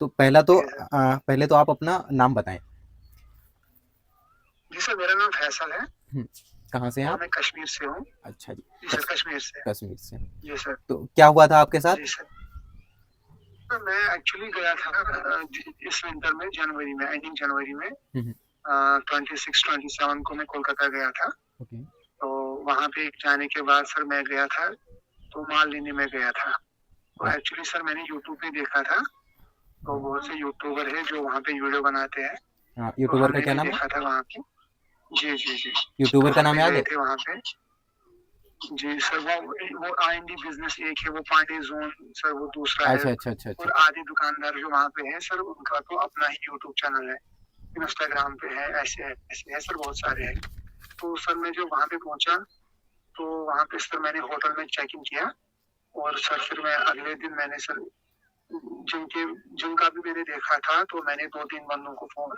तो पहला तो ठीक है सर। पहले तो आप अपना नाम बताएं। जी सर, मेरा नाम फैसल है हम्म, कहाँ से हैं और आप? मैं कश्मीर से हूँ। अच्छा जी। जी सर, कश, कश्मीर से। कश्मीर से। जी सर। तो क्या हुआ था आपके जी साथ? सर। तो मैं एक्चुअली गया था इस विंटर में, जनवरी में, एंडिंग जनवरी में। हम्म। 26-27 को मैं कोलकाता गया था। ओके। तो वहां पे जाने के बाद सर मैं गया था, तो माल लेने में गया था। तो आ- एक्चुअली सर मैंने यूट्यूब पे देखा था। तो बहुत से यूट्यूबर है जो वहाँ पे वीडियो बनाते हैं। हाँ, तो यूट्यूबर का हमने क्या भी नाम है? देखा था वहाँ की। जी जी जी। तो यूट्यूबर का हम नाम भी याद गए है? थे वहाँ पे। जी सर, वो आईएनडी बिजनेस एक है, वो पांडे जोन सर, वो दूसरा है। अच्छा अच्छा अच्छा अच्छा। और आधे दुकानदार जो वहाँ पे है सर, उनका तो अपना ही यूट्यूब चैनल है, इंस्टाग्राम पे है, ऐसे है सर, बहुत सारे हैं। तो सर मैं जो वहाँ पे पहुंचा, तो वहाँ पे सर मैंने होटल में चेक इन किया। और सर फिर मैं अगले दिन मैंने सर जिनके जिनका भी मैंने देखा था, तो मैंने 2-3 बंदों को फोन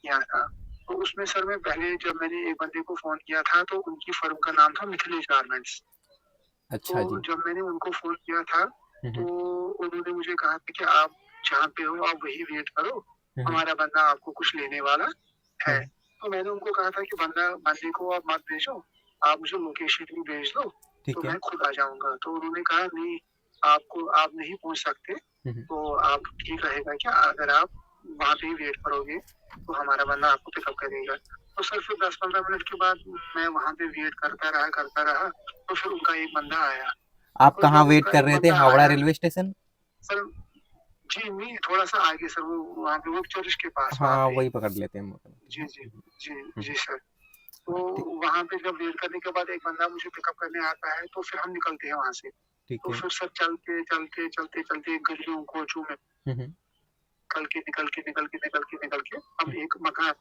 किया था। तो उसमें सर मैं पहले जब मैंने एक बंदे को फोन किया था, तो उनकी फर्म का नाम था मिथिलेश गारमेंट्स। तो अच्छा जी। जब मैंने उनको फोन किया था, तो हम्म उन्होंने मुझे कहा था कि आप जहाँ पे हो आप वही वेट करो, हम्म हमारा बंदा आपको कुछ लेने वाला है। हम्म, तो मैंने उनको कहा था कि बंदे को आप मत भेजो, आप मुझे लोकेशन भी भेज दो, तो ठीक है। मैं खुद आ जाऊंगा। तो उन्होंने कहा नहीं, आपको आप नहीं पहुंच सकते। हम्म। तो आप ठीक रहेगा क्या अगर आप वहां पे ही वेट करोगे, तो हमारा बंदा आपको पिकअप करेगा। तो सर फिर 10-15 मिनट के बाद मैं वहां पे वेट करता रहा। तो फिर उनका एक बंदा आया। आप तो कहाँ जब वेट उनका कर एक रहे थे? बंदा हावड़ा आया रेलवे स्टेशन? सर, जी नहीं, थोड़ा सा आगे सर, वो वहाँ पे वो चर्च के पास वहाँ हाँ, पे। वही पकड़ लेते हैं मोटा जी मोटी। जी। जी हम्म, जी सर। तो ठीक। वहाँ पे जब वेट करने के बाद एक बंदा मुझे पिकअप करने आता है, तो फिर हम निकलते हैं वहां से। ठीक तो है। फिर सर चलते चलते चलते चलते गलियों कोचों में हम्म निकल के हम एक मकान,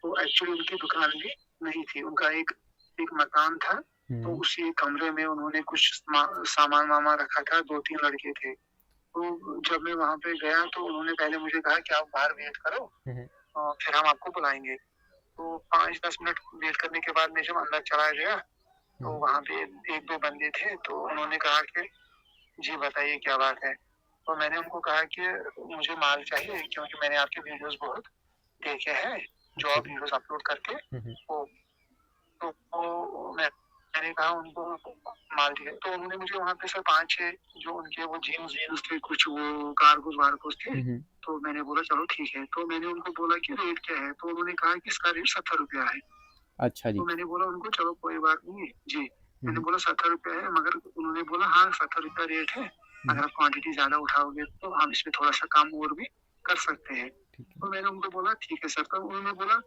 तो एक्चुअली उनकी दुकान भी नहीं थी, उनका एक एक मकान था। तो हम्म उसी कमरे में उन्होंने कुछ सामान वामान रखा था, 2-3 लड़के थे। तो जब मैं वहां पे गया, तो उन्होंने पहले मुझे कहा कि आप बाहर वेट करो, हम्म फिर हम आपको बुलाएंगे। तो 5-10 मिनट वेट करने के बाद मैं जब अंदर चला गया, तो हम्म वहां पे 1-2 बंदे थे। तो उन्होंने कहा कि जी बताइए क्या बात है। तो मैंने उनको कहा कि मुझे माल चाहिए, क्योंकि मैंने आपके वीडियोस बहुत देखे हैं, जो अच्छा आप जी। वीडियोस अपलोड करके। हम्म तो मैंने कहा उनको माल दिया। तो उन्होंने मुझे वहां पे सर 5-6 जो उनके वो जीन्स जीन्स थे, कुछ वो कारगोज वारगोज थे। हम्म। तो मैंने बोला चलो ठीक है। तो मैंने उनको बोला कि रेट क्या है, तो उन्होंने कहा कि इसका रेट 70 रुपया है। अच्छा जी। तो मैंने बोला उनको चलो कोई बात नहीं है जी। मैंने हम्म बोला 70 रुपया है, मगर उन्होंने बोला हाँ 70 रुपया रेट है, हम्म, अगर आप क्वांटिटी ज्यादा उठाओगे तो हम इसमें थोड़ा सा कम और भी कर सकते हैं। ठीक है। तो मैंने उनको बोला ठीक है सर। तो उन्होंने बोला,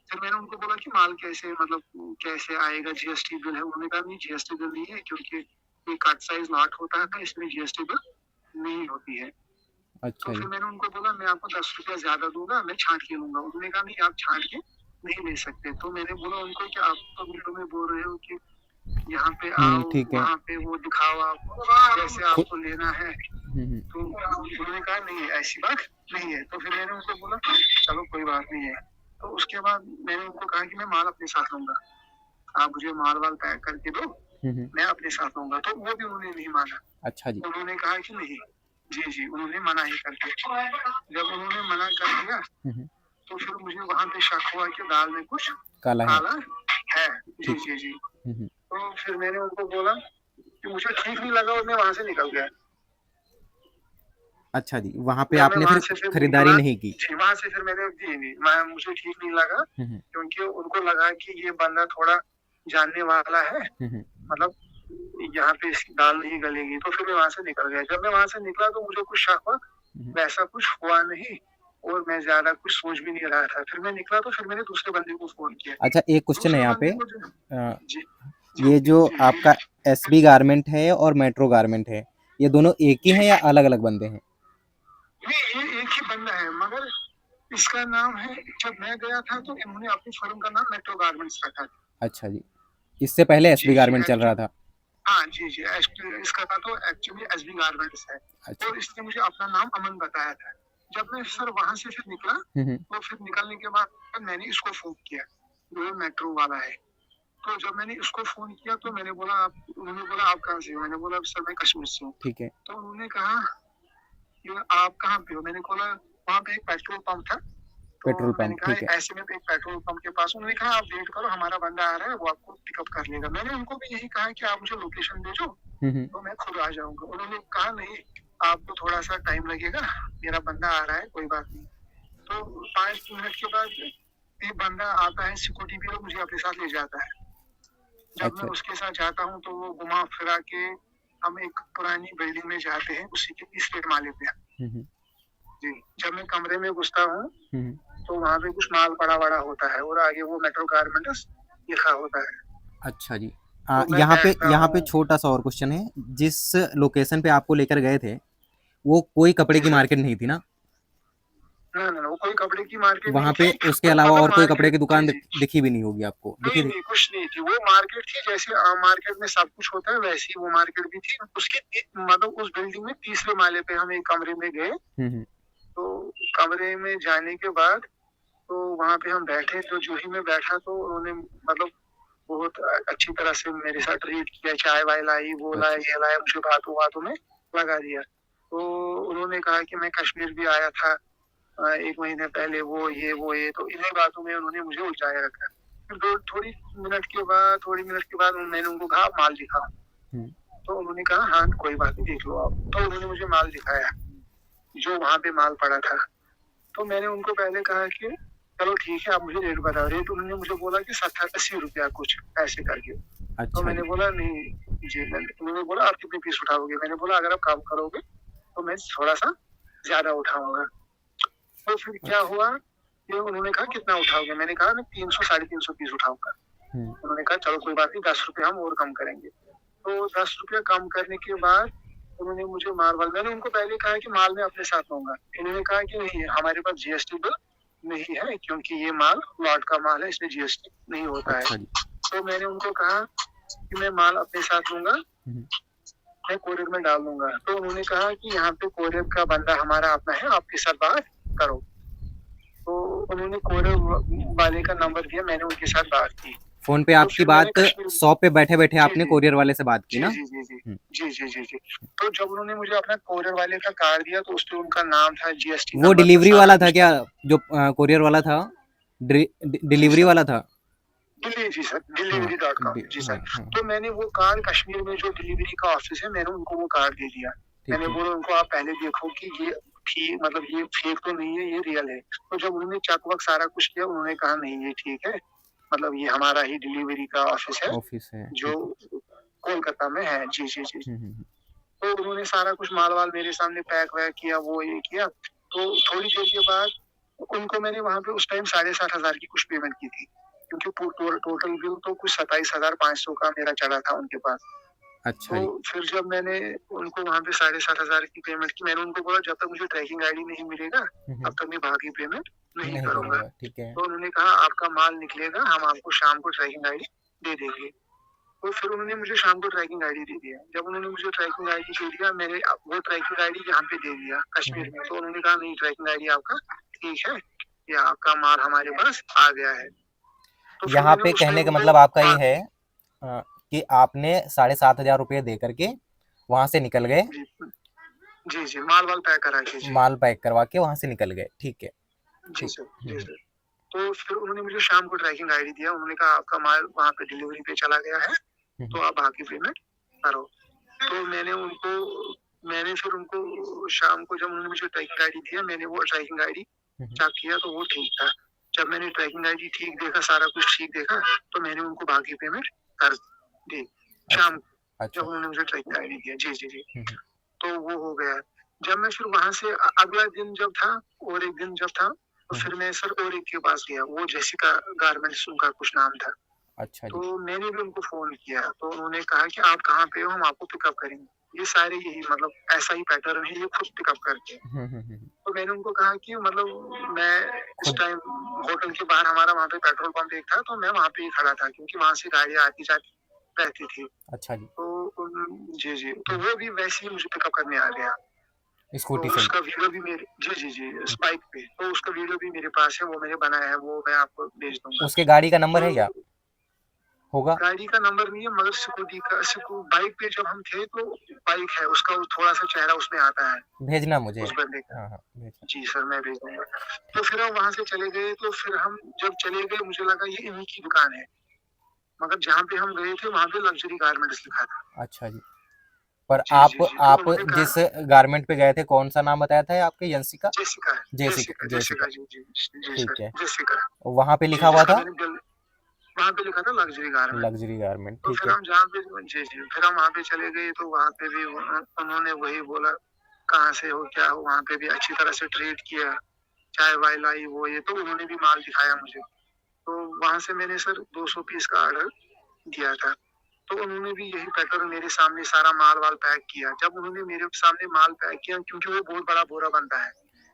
फिर मैंने उनको बोला कि माल कैसे, मतलब कैसे आएगा, जीएसटी बिल है? उन्होंने कहा नहीं, जीएसटी बिल नहीं है, क्योंकि ये कट साइज लॉट होता है, इसमें जीएसटी बिल नहीं होती है। तो अच्छा फिर जी। मैंने उनको बोला मैं आपको 10 रुपया ज्यादा दूंगा, मैं छांट के लूंगा। उन्होंने कहा नहीं, आप छांट के नहीं ले सकते। तो मैंने बोला उनको कि आप तो वीडियो में बोल रहे हो कि यहाँ पे आओ, ठीक है। वहाँ पे वो दिखाओ, आप जैसे खुद। आपको लेना है। तो उन्होंने कहा नहीं, ऐसी बात नहीं है। तो फिर मैंने उनको बोला चलो कोई बात नहीं है। तो उसके बाद मैंने उनको कहा कि मैं माल अपने साथ लूंगा, आप मुझे माल वाल पैक करके दो, मैं अपने साथ लूंगा। तो वो भी उन्होंने नहीं माना। अच्छा जी। उन्होंने कहा कि नहीं। जी जी, उन्होंने मना ही कर दिया। जब उन्होंने मना कर दिया, हम्म तो फिर मुझे वहां पे शक हुआ कि दाल में कुछ काला है। काला है। जी ठीक। जी जी। हम्म तो फिर मैंने उनको बोला कि मुझे ठीक नहीं लगा, और मैं वहां से निकल गया। अच्छा जी, वहां पे जब मैं आपने वहां फिर से फिर खरीदारी निकला, नहीं की? जी वहां से फिर मैंने दी नहीं, मैं मुझे ठीक नहीं लगा, हम्म क्योंकि उनको लगा कि ये बंदा थोड़ा जानने वाला है, हम्म मतलब यहाँ पे इसकी दाल नहीं गलेगी। तो फिर मैं वहां से निकल गया। जब मैं वहां से निकला, तो मुझे कुछ शक हुआ, हम्म। वैसा कुछ हुआ नहीं, और मैं ज्यादा कुछ सोच भी नहीं रहा था। फिर मैं निकला, तो फिर मैंने दूसरे बंदे को फोन किया। अच्छा, एक क्वेश्चन है दूसरे यहाँ पे। बंदे को अ, जी जी ये जो जी आपका एसबी गारमेंट है और मेट्रो गारमेंट है, ये दोनों एक ही जी। हैं या अलग अलग बंदे हैं? ये एक ही बंदा है, मगर इसका नाम है, जब मैं गया था तो इन्होंने अपनी फर्म का नाम मेट्रो गारमेंट्स रखा था। अच्छा जी। इससे पहले एसबी जी जी गारमेंट चल रहा था? हाँ जी जी, इसका था तो एक्चुअली एसबी गारमेंट्स है। अच्छा। और इसने मुझे अपना नाम अमन बताया था। जब मैं सर वहां से फिर निकला, हम्म तो फिर निकलने के बाद मैंने इसको फोन किया, जो ये मेट्रो वाला है। तो जब मैंने इसको फोन किया, तो मैंने बोला आप, उन्होंने बोला आप कहाँ से हो? मैंने बोला सर मैं कश्मीर से हूँ। ठीक है। तो उन्होंने कहा कि आप कहाँ पे हो? मैंने बोला वहाँ पे एक पेट्रोल पंप था। तो पेट्रोल मैंने पंप, कहा ठीक है। ऐसे में एक पेट्रोल पंप के पास, उन्होंने कहा आप वेट करो, हमारा बंदा आ रहा है, वो आपको पिकअप कर लेगा। मैंने उनको भी यही कहा कि आप मुझे लोकेशन भेजो हम्म। तो मैं खुद आ जाऊंगा। उन्होंने कहा नहीं, आपको थोड़ा सा टाइम लगेगा, मेरा बंदा आ रहा है, कोई बात नहीं। तो 5 मिनट के बाद एक बंदा आता है सिक्योरिटी भी, और मुझे अपने साथ ले जाता है। जब मैं अच्छा। उसके साथ जाता हूँ तो वो घुमा फिरा के हम एक पुरानी बिल्डिंग में जाते हैं, उसी के तीसरे माले पे। हम्म। जी, जब मैं कमरे में घुसता हूँ हम्म। तो वहां पे कुछ माल पड़ा बड़ा होता है, और आगे वो मेट्रो गारमेंट्स लिखा होता है। अच्छा जी। तो मैं यहाँ पे बैठता यहाँ पे हूँ। छोटा सा और क्वेश्चन है। जिस लोकेशन पे आपको लेकर गए थे, वो कोई कपड़े जी की सर। मार्केट नहीं थी ना? ना ना ना, वो कोई कपड़े की मार्केट नहीं वहाँ थी। पे उसके वो अलावा मतलब और कोई कपड़े मार्केट, की जी दुकान जी, दिखी भी नहीं होगी आपको, नहीं दिखी थी? नहीं कुछ नहीं थी। वो मार्केट थी जैसे मार्केट में सब कुछ होता है, वैसी वो मार्केट भी थी। उसके मतलब उस बिल्डिंग में तीसरे माले पे हम एक कमरे में गए। हम्म। तो कमरे में जाने के बाद तो वहां पे हम बैठे, तो जो ही मैं बैठा तो उन्होंने मतलब बहुत अच्छी तरह से मेरे साथ ट्रीट किया। चाय वाय लाई, वो लाया, अच्छा। ये लाया, मुझे बातों बातों में लगा दिया। तो उन्होंने कहा कि मैं कश्मीर भी आया था 1 महीने पहले, वो ये तो इन्हीं बातों में उन्होंने मुझे उलझाया रखा। फिर थोड़ी मिनट के बाद मैंने उनको कहा माल दिखाओ। हम्म। तो उन्होंने कहा हाँ कोई बात नहीं, देख लो आप। तो उन्होंने मुझे माल दिखाया, जो वहां पे माल पड़ा था। तो मैंने उनको पहले कहा कि चलो ठीक है, आप मुझे रेट बताओ। रेट उन्होंने मुझे बोला कि 70-80 रुपया कुछ ऐसे करके। तो अच्छा मैंने जी। बोला नहीं जी। उन्होंने बोला आप कितने पीस उठाओगे? मैंने बोला अगर आप काम करोगे तो मैं थोड़ा सा ज्यादा उठाऊंगा। तो फिर क्या अच्छा। हुआ कि उन्होंने कहा कितना उठाओगे? मैंने कहा मैं 300-350 पीस उठाऊंगा। हम्म। उन्होंने कहा चलो कोई बात नहीं, 10 रुपये हम और कम करेंगे। तो 10 रुपया कम करने के बाद उन्होंने मुझे माल, मैंने उनको पहले कहा कि माल मैं अपने साथ लूंगा। उन्होंने कहा कि नहीं, हमारे पास जीएसटी बिल नहीं है, क्योंकि ये माल लॉट का माल है, इसमें जीएसटी नहीं होता है। अच्छा जी। तो मैंने उनको कहा कि मैं माल अपने साथ लूंगा, हम्म। मैं कोरियर में डाल दूंगा। तो उन्होंने कहा कि यहाँ पे कोरियर का बंदा हमारा अपना है, आपके साथ बात करो। तो उन्होंने कोरियर वाले का नंबर दिया, मैंने उनके साथ बात की। फोन पे तो आपकी फिर मैंने बात कश्मीर, शॉप पे बैठे बैठे जी आपने जी कोरियर वाले से बात की जी ना? जी जी जी हम्म। जी जी जी जी। तो जब उन्होंने मुझे अपना कोरियर वाले का कार्ड दिया तो उसपे उनका नाम था, जीएसटी वो नंबर था, डिलीवरी सारा वाला था कुछ था। क्या? जो कोरियर वाला था, जी डिलीवरी सर, वाला था? जी सर, हाँ। delivery.com, जी हाँ सर। हाँ। तो मैंने वो कार्ड, कश्मीर में जो डिलीवरी का ऑफिस है, मैंने उनको वो कार्ड दे दिया। ठीक मैंने है। बोला उनको आप पहले देखो कि ये ठीक, मतलब ये फेक तो नहीं है, ये रियल है। तो जब उन्होंने चेक वक सारा कुछ किया, उन्होंने कहा नहीं ये ठीक है, मतलब ये हमारा ही डिलीवरी का ऑफिस है, ऑफिस है, जो ठीक है। कोलकाता में है। जी जी जी। हम्म। तो उन्होंने सारा कुछ माल वाल मेरे सामने पैक वैक किया, वो ये किया। तो थोड़ी देर के बाद उनको मैंने वहां पे उस टाइम 7,500 की कुछ पेमेंट की थी, क्योंकि टोटल बिल तो कुछ 27,500 का मेरा चला था उनके पास। अच्छा तो जी। फिर जब मैंने उनको वहां पे 7,500 की पेमेंट की, मैंने उनको बोला जब तक मुझे ट्रैकिंग आईडी नहीं मिलेगा तब तक मैं बाकी पेमेंट नहीं नहीं करूंगा। करूंगा, ठीक है। तो उन्होंने कहा आपका माल निकलेगा, हम आपको शाम को ट्रैकिंग आईडी दे देंगे। तो फिर उन्होंने मुझे शाम को ट्रैकिंग आईडी दे दिया। जब उन्होंने मुझे ट्रैकिंग आईडी दे दिया, मैंने वो ट्रैकिंग आईडी यहाँ पे दे दिया कश्मीर में। तो उन्होंने कहा नहीं, ट्रैकिंग आईडी आपका ठीक है, ये आपका माल हमारे पास आ गया है। तो फिर यहाँ मैंने पे उस कहने टाइम का उनको मतलब आपका ये हाँ, है कि आपने 7,500 रुपये दे करके वहां से निकल गए, जी जी जी, माल वाल पैक करा के, जी माल पैक करवा के वहां से निकल गए, ठीक है। जी ठीक। सर, जी सर। तो फिर उन्होंने मुझे शाम को ट्रैकिंग आईडी दिया। उन्होंने कहा आपका माल वहां पे डिलीवरी पे चला गया है, तो आप बाकी पेमेंट करो। तो मैंने फिर उनको शाम को, जब उन्होंने मुझे ट्रैकिंग आईडी दिया, मैंने वो ट्रैकिंग आईडी चेक किया तो वो ठीक था। जब मैंने ट्रैकिंग आईडी ठीक देखा, सारा कुछ ठीक देखा, तो मैंने उनको बाकी पेमेंट कर दी अच्छा। शाम को, जब अच्छा। उन्होंने मुझे ट्रैकिंग आईडी दिया। जी जी जी। हम्म। तो वो हो गया। जब मैं फिर वहां से अगला दिन जब था, और एक दिन जब था, तो हम्म। फिर मैं सर और एक के पास गया, वो जेसिका गारमेंट्स उनका कुछ नाम था। अच्छा जी। तो मैंने भी उनको फोन किया, तो उन्होंने कहा कि आप कहाँ पे हो, हम आपको पिकअप करेंगे। ये सारे यही मतलब ऐसा ही पैटर्न है, ये खुद पिकअप करते हैं। तो मैंने उनको कहा कि मतलब मैं इस खुद। टाइम होटल के बाहर, हमारा वहाँ पे पेट्रोल पंप एक था, तो मैं वहाँ पे ही खड़ा था, क्योंकि वहां से गाड़ियाँ आती जाती रहती थी। अच्छा जी। तो जी जी, तो वो भी वैसे ही मुझे पिकअप करने आ गया। तो स्कूटी से ही? उसका वीडियो भी मेरे, जी जी जी, स्पाइक पे, तो उसका वीडियो भी मेरे पास है, वो मैंने बनाया है, वो मैं आपको भेज दूंगा। उसके गाड़ी का नंबर तो है क्या? होगा। गाड़ी का नंबर नहीं है, मगर स्कूटी का बाइक पे जब हम थे तो बाइक है उसका, वो थोड़ा सा चेहरा उसमें आता है भेजना मुझे। उस बंदे का। हाँ हाँ भेजना। जी सर, मैं भेज दूंगा। तो फिर हम वहां से चले गए, तो फिर हम जब चले गए मुझे लगा ये इन्हीं की दुकान है, मगर जहाँ पे हम गए थे वहां पे लग्जरी गारमेंट्स लिखा था। अच्छा जी। पर जी आप जी जी, तो उन्होंने जिस कहा गारमेंट पे गए थे, कौन सा नाम बताया था आपके? यंसिका? जेसिका है, जेसिका, जेसिका जेसिका। जेसिका, जी जी जी सर, ठीक है। जेसिका। वहां पे जी, लिखा हुआ जिसका था मैंने बिल वहां पे लिखा था लग्जरी गारमेंट। लग्जरी गारमेंट, तो ठीक फिर है। हम जहाँ पे, जी जी, फिर हम वहाँ पे चले गए, तो वहाँ पे भी उन्होंने वही बोला कहाँ से हो क्या हो, वहाँ पे भी अच्छी तरह से ट्रीट किया, चाय वाय लाई वो ये, तो उन्होंने भी माल दिखाया मुझे। तो वहां से मैंने सर 200 पीस का ऑर्डर दिया था। तो उन्होंने भी यही पैटर्न मेरे सामने सारा माल वाल पैक किया। जब उन्होंने मेरे सामने माल पैक किया, क्योंकि वो बहुत बड़ा बोरा बनता है,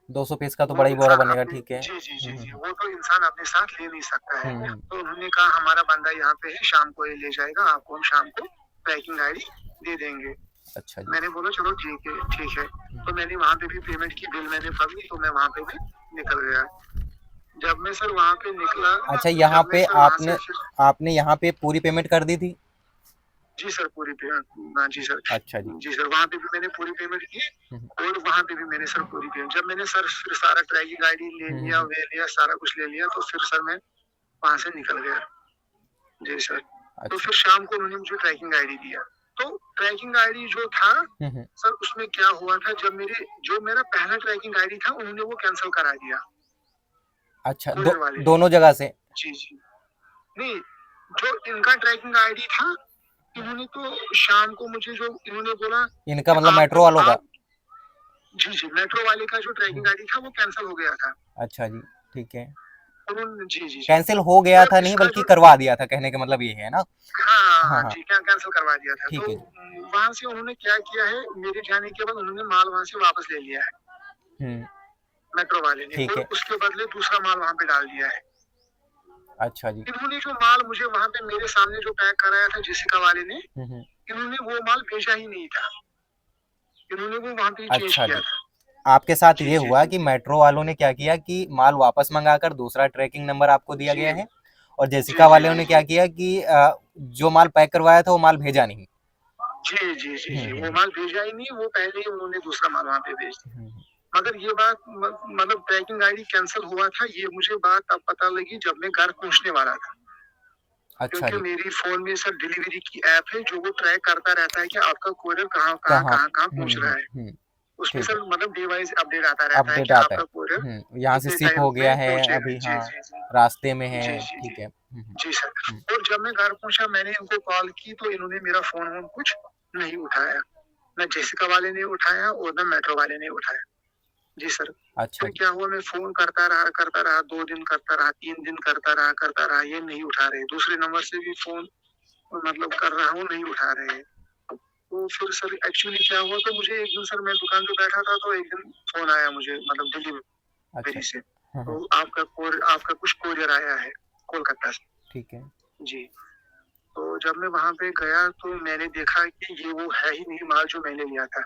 200 पीस का तो वो बड़ा ही बोरा इंसान बनेगा, अपने, ठीक है। जी जी जी जी, वो तो इंसान अपने साथ ले नहीं सकता है। हम्म। तो उन्होंने कहा हमारा बंदा यहाँ पे है, शाम को ये ले जाएगा, आपको हम शाम को पैकिंग आईडी दे देंगे। अच्छा जी। मैंने बोला चलो ठीक है ठीक है। तो मैंने वहां पे भी पेमेंट की, बिल मैंने पकड़ी, तो मैं वहां पे भी निकल गया। जब मैं सर वहां पे निकला, अच्छा, यहाँ जब मैं पे सर वहां से आपने फिर, आपने यहाँ पे पूरी पेमेंट कर दी थी? जी सर पूरी पेमेंट, हाँ जी सर। अच्छा जी। जी सर, वहां पे भी मैंने पूरी पेमेंट की, हम्म, और वहां पे भी मैंने सर पूरी पेमेंट, जब मैंने सर फिर सारा ट्रैकिंग आईडी ले लिया, वे लिया, सारा कुछ ले लिया, तो फिर सर मैं वहां से निकल गया। जी सर। तो अच्छा। फिर शाम को उन्होंने मुझे ट्रैकिंग आईडी दिया। तो ट्रैकिंग आईडी जो था सर, उसमें क्या हुआ था, जब जो मेरा पहला ट्रैकिंग आईडी था उन्होंने वो कैंसिल करा दिया, अच्छा, कोरियर वाले ने। दोनों जगह से? जी जी, नहीं, जो इनका ट्रैकिंग आईडी था, इन्होंने तो शाम को मुझे जो इन्होंने बोला इनका कि मतलब मेट्रो आपको वालों का? आप, जी जी, मेट्रो वाले का जो ट्रैकिंग आईडी था वो कैंसिल हो गया था। अच्छा जी, ठीक है। उन्होंने, जी जी जी, कैंसिल हो गया पर था नहीं, इसका बल्कि जो, करवा दिया था, कहने का मतलब ये है ना? हाँ हाँ हाँ हाँ, जी, क्या कैंसिल करवा दिया था। तो ठीक है जी। वहां से उन्होंने क्या किया है, मेरे जाने के बाद उन्होंने माल वहां से वापस ले लिया है, हम्म, मेट्रो वाले ने, ठीक और है। उसके बदले दूसरा माल वहां पे डाल दिया है। अच्छा जी। इन्होंने जो माल मुझे वहां पे मेरे सामने जो पैक कराया था जेसिका वाले ने, हम्म। इन्होंने वो माल भेजा ही नहीं था, इन्होंने वो वहां पे चेंज अच्छा किया जी। था। आपके साथ जी ये जी हुआ जी कि मेट्रो वालों ने क्या किया कि माल वापस मंगाकर दूसरा ट्रैकिंग नंबर आपको दिया जी गया है, और जी जेसिका जी वालों जी ने जी क्या किया कि जो माल पैक करवाया था वो माल भेजा नहीं। जी जी जी जी, वो हम्म। माल भेजा ही नहीं, वो पहले ही उन्होंने दूसरा माल वहां पे भेज दिया। हम्म, मगर ये बात मतलब ट्रैकिंग आईडी कैंसिल हुआ था, ये मुझे बात तब पता लगी जब मैं घर पहुंचने वाला था। अच्छा क्योंकि जी। मेरी फोन में सर डिलीवरी की ऐप है, जो वो ट्रैक करता रहता है कि आपका कोरियर कहाँ कहाँ कहाँ? कहाँ कहाँ पहुंच रहा है। उसमें ठीक है। सर मतलब डिवाइस अपडेट आता रहता है अपडेट कि आता है। आपका कोरियर यहाँ से इतने शिप टाइम हो गया में है पहुंचेगा। अभी, जी हाँ, जी जी रास्ते में है, जी जी जी ठीक है। जी सर। और जब मैं घर पहुंचा, मैंने इनको कॉल की, तो इन्होंने मेरा फोन वोन कुछ नहीं उठाया, न जेसिका वाले ने उठाया और न मेट्रो वाले ने उठाया। जी सर। अच्छा फिर जी। क्या हुआ, मैं फोन करता रहा, 2 दिन करता रहा, 3 दिन करता रहा, ये नहीं उठा रहे। दूसरे नंबर से भी फोन मतलब कर रहा हूँ, नहीं उठा रहे। तो फिर सर एक्चुअली क्या हुआ, तो मुझे एक दिन सर मैं दुकान पे बैठा था, तो एक दिन फोन आया मुझे, मतलब अच्छा। डिलीवरी से, तो आपका कुछ कोरियर आया है कोलकाता से। ठीक है। जी। तो जब मैं वहां पे गया, तो मैंने देखा कि ये वो है ही नहीं माल जो मैंने लिया था।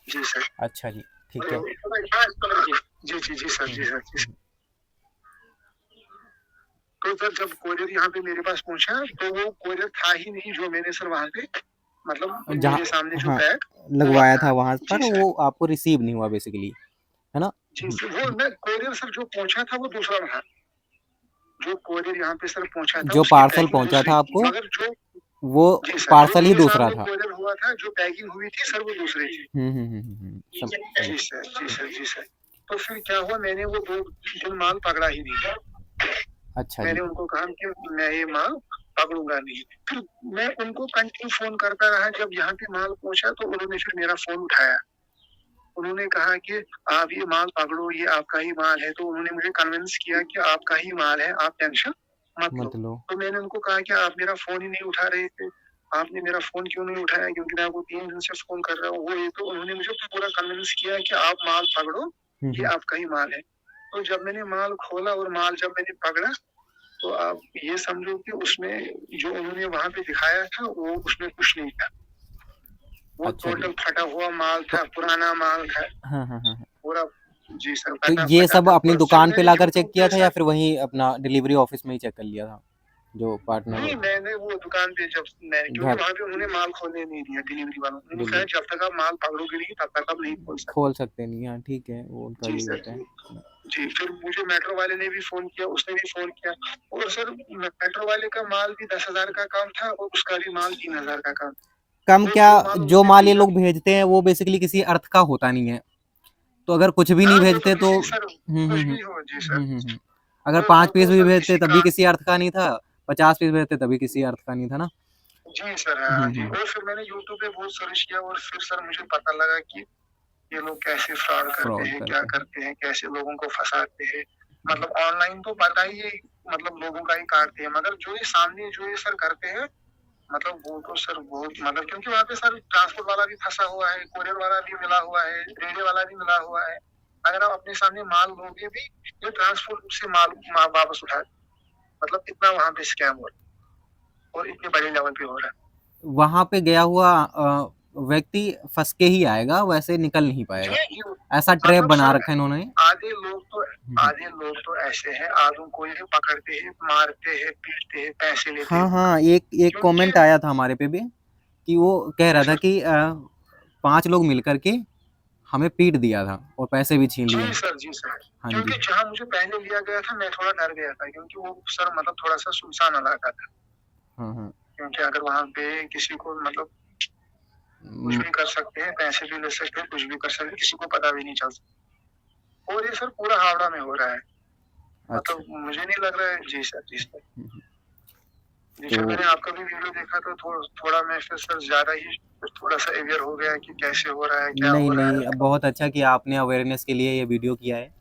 जी सर। अच्छा जी, ठीक है। जी जी जी सर, जी सर, जी सर। तो सर जब कोरियर यहाँ पे मेरे पास पहुंचा, तो वो कोरियर था ही नहीं जो मैंने सर वहां पे मतलब जहाँ, मेरे सामने जो हाँ, बैग हुआ लगवाया था। था वहां जी पर, सर। वो आपको रिसीव नहीं हुआ बेसिकली, है ना? जी सर, वो मैं कोरियर सर जो पहुंचा था वो दूसरा था। जो कोरियर यहाँ पे सर पहुंचा था जो उसकी पार्सल पैकिंग पहुंचा दूसरी था थी, आपको, मगर जो, वो जी सर, जो पार्सल ही मेरे दूसरा सामने था। कोरियर हुआ था, जो पैकिंग हुई थी सर, वो दूसरी थी। समझ। जी सर, जी सर, जी सर। तो फिर क्या हुआ, मैंने वो 2 दिन माल पकड़ा ही नहीं। अच्छा जी। मैंने उनको कहा कि मैं ये माल पकड़ूंगा नहीं। फिर मैं उनको कंटिन्यू फोन करता रहा, जब यहाँ पे माल पहुंचा तो उन्होंने फिर मेरा फोन उठाया। उन्होंने कहा कि आप ये माल पकड़ो, ये आपका ही माल है। तो उन्होंने मुझे कन्विंस किया कि आपका ही माल है, आप टेंशन मत लो। मतलब। तो मैंने उनको कहा कि आप मेरा फोन ही नहीं उठा रहे थे, आपने मेरा फोन क्यों नहीं उठाया, क्योंकि मैं आपको 3 दिन से फोन कर रहा हूँ वो ये। तो उन्होंने मुझे पूरा कन्विंस किया कि आप माल पकड़ो, ये आपका ही माल है। तो जब मैंने माल खोला और माल जब मैंने पकड़ा, तो आप ये समझो कि उसमें जो उन्होंने वहां पे दिखाया था वो उसमें कुछ नहीं था। वो अच्छा जी। टोटल फटा हुआ माल था, पुराना माल था हाँ। पूरा। जी सर, तो फटा ये फटा सब था अपनी पूरा। फिर दुकान पे मैंने लाकर चेक यूट्यूब किया पे था, या सर, फिर वहीं अपना डिलीवरी ऑफिस में ही चेक कर लिया था? जो पार्टनर नहीं, हो मैंने वो दुकान पे जब मैंने, क्योंकि घर वहाँ पे उन्होंने माल खोलने नहीं दिया डिलीवरी वालों ने। उन्होंने कहा डिलीवरी जब तक आप माल पकड़ोगे नहीं तब तक आप नहीं खोल सकते। खोल सकते नहीं, हाँ ठीक है, वो उनका जी यही सर, होता जी। है। जी, फिर मुझे मेट्रो वाले ने भी फ़ोन किया, उसने भी फ़ोन किया, और सर मेट्रो वाले का माल भी 10,000 का काम था और उसका भी माल 3,000 का काम। कम वो क्या, जो माल जो उन्होंने माल ये भेजा, लोग भेजते हैं वो बेसिकली किसी अर्थ का होता नहीं है। तो अगर कुछ भी नहीं हाँ, वो तो भेजते तो किसी सर कुछ भी हो, जी सर। अगर वो 5 पीस तो भी सर भेजते किसी तब भी का, किसी अर्थ का नहीं था, 50 पीस भेजते तभी किसी अर्थ का नहीं था ना। जी सर, हाँ जी। और फिर मैंने यूट्यूब पे बहुत सर्च किया और फिर सर मुझे पता लगा कि ये लोग कैसे फ्रॉड करते फ्रॉड हैं, क्या करते हैं। करते हैं, कैसे लोगों को फंसाते हैं। मतलब ऑनलाइन तो पता ही है, मतलब लोगों का ही काटते हैं, मगर जो ये सामने जो ये सर करते हैं, मतलब वो तो सर बहुत, मतलब क्योंकि वहाँ पे सर ट्रांसपोर्ट वाला भी फंसा हुआ है, कोरियर वाला भी मिला हुआ है, रेडियो वाला भी मिला हुआ है। अगर आप अपने सामने माल लोगे भी, ये ट्रांसपोर्ट से माल वापस उठा, मतलब इतना वहाँ पे स्कैम हो रहा है और इतने बड़े लेवल पे हो रहा है। वहाँ पे गया हुआ व्यक्ति फँस के ही आएगा, वैसे निकल नहीं पाएगा। जी, ऐसा ट्रैप मतलब बना सर रखा है इन्होंने। आधे लोग तो आधे लोग तो ऐसे हैं, आधों को ये पकड़ते हैं, मारते हैं, पीटते हैं, पैसे लेते हैं। हाँ, हाँ, एक क्योंकि कमेंट आया था हमारे पे भी कि वो कह जी रहा था सर, कि 5 लोग मिल कर के हमें पीट दिया था और पैसे भी छीन लिए। जी सर, जी सर। हाँ जी। क्योंकि जहाँ मुझे पहले लिया गया था, मैं थोड़ा डर गया था, क्योंकि वो सर मतलब थोड़ा-सा सुनसान इलाका था। हाँ, हाँ। क्योंकि अगर वहाँ पे किसी को मतलब कुछ उम, भी कर सकते हैं, पैसे भी ले सकते हैं, कुछ भी कर सकते हैं, किसी को पता भी नहीं चल सकता। और ये सर पूरा हावड़ा में हो रहा है। अच्छा। मतलब मुझे नहीं लग रहा है, जी सर, जी सर। हुँ, हुँ। जी तो सर, मैंने आपका भी वीडियो देखा तो थोड़ा मैं फिर सर ज़्यादा ही थोड़ा-सा अवेयर हो गया कि कैसे हो रहा है, क्या नहीं, हो रहा नहीं, है। बहुत अच्छा किया आपने, अवेयरनेस के लिए ये वीडियो किया है।